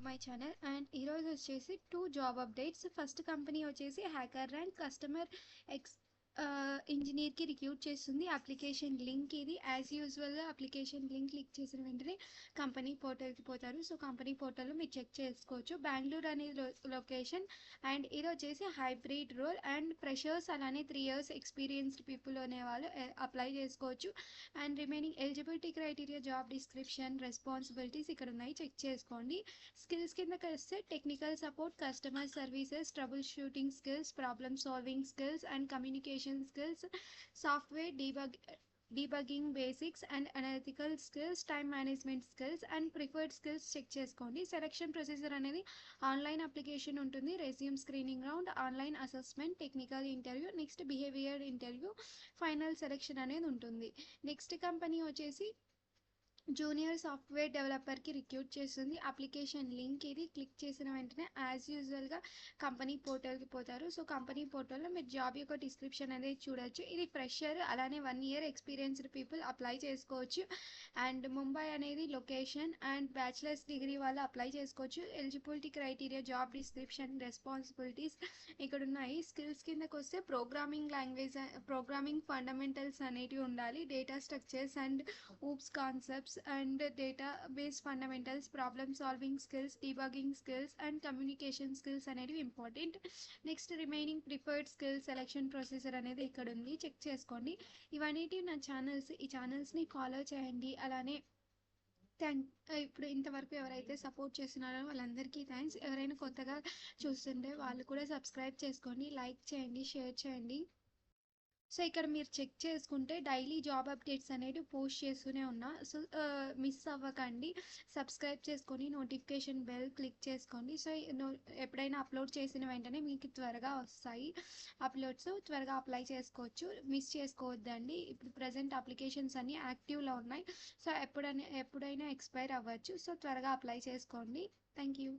My channel. And ఈరోజు వచ్చేసి 2 job updates. First company వచ్చేసి హ్యాకర్ ర్యాంక్ కస్టమర్ ఎక్స్ ఇంజనీర్కి రిక్రూట్ చేస్తుంది. అప్లికేషన్ లింక్ ఇది. యాజ్ యూజువల్గా అప్లికేషన్ లింక్ క్లిక్ చేసిన వెంటనే కంపెనీ పోర్టల్కి పోతారు. సో కంపెనీ పోర్టల్లో మీరు చెక్ చేసుకోవచ్చు. బెంగళూరు అనేది లొకేషన్. అండ్ ఇది వచ్చేసి హైబ్రిడ్ రోల్ అండ్ ఫ్రెషర్స్ అలానే 3 years ఎక్స్పీరియన్స్డ్ పీపుల్ అనేవాళ్ళు అప్లై చేసుకోవచ్చు. And remaining eligibility criteria, job description, responsibilities ఇక్కడ ఉన్నాయి, చెక్ చేసుకోండి. స్కిల్స్ కిందకి వస్తే technical support, customer services, trouble shooting skills, problem solving skills and communication skills, software debugging basics and analytical skills, time management skills and preferred skills check చేసుకోండి. Selection procedure అనేది online application ఉంటుంది. Resume screening round, online assessment, technical interview, next behaviour interview, final selection అనేది ఉంటుంది. Next company వచ్చేసి junior software డెవలపర్కి recruit చేస్తుంది. Application link ఇది. Click చేసిన వెంటనే యాజ్ యూజువల్గా కంపెనీ పోర్టల్కి పోతారు. సో కంపెనీ పోర్టల్లో మీరు జాబ్ యొక్క డిస్క్రిప్షన్ అనేది చూడొచ్చు. ఇది ఫ్రెషర్ అలానే 1 year ఎక్స్పీరియన్స్డ్ పీపుల్ అప్లై చేసుకోవచ్చు. అండ్ ముంబై అనేది లొకేషన్. అండ్ బ్యాచిలర్స్ డిగ్రీ వాళ్ళు అప్లై చేసుకోవచ్చు. Eligibility criteria, job description, responsibilities ఇక్కడ ఉన్నాయి. స్కిల్స్ కిందకి వస్తే ప్రోగ్రామింగ్ ఫండమెంటల్స్ అనేటివి ఉండాలి. Data structures and oops concepts and database fundamentals, problem solving skills, debugging skills and communication skills అనేవి important. Next remaining preferred skills selection procedure అనేది ఇక్కడ ఉంది, చెక్ చేసుకోండి. ఇవన్నీ నా ఛానల్స్. ఈ ఛానల్స్ని ఫాలో చేయండి. అలానే ఇప్పుడు ఇంతవరకు ఎవరైతే సపోర్ట్ చేస్తున్నారో వాళ్ళందరికీ థ్యాంక్స్. ఎవరైనా కొత్తగా చూస్తుంటే వాళ్ళు కూడా సబ్స్క్రైబ్ చేసుకోండి, లైక్ చేయండి, షేర్ చేయండి. సో ఇక్కడ మీరు చెక్ చేసుకుంటే డైలీ జాబ్ అప్డేట్స్ అనేవి పోస్ట్ చేస్తూనే ఉన్నా. సో మిస్ అవ్వకండి, సబ్స్క్రైబ్ చేసుకొని నోటిఫికేషన్ బెల్ క్లిక్ చేసుకోండి. సో ఎప్పుడైనా అప్లోడ్ చేసిన వెంటనే మీకు త్వరగా వస్తాయి అప్లోడ్స్, త్వరగా అప్లై చేసుకోవచ్చు, మిస్ చేసుకోవద్దండి. ఇప్పుడు ప్రజెంట్ అప్లికేషన్స్ అన్నీ యాక్టివ్లో ఉన్నాయి. సో ఎప్పుడైనా ఎక్స్పైర్ అవ్వచ్చు. సో త్వరగా అప్లై చేసుకోండి. Thank you.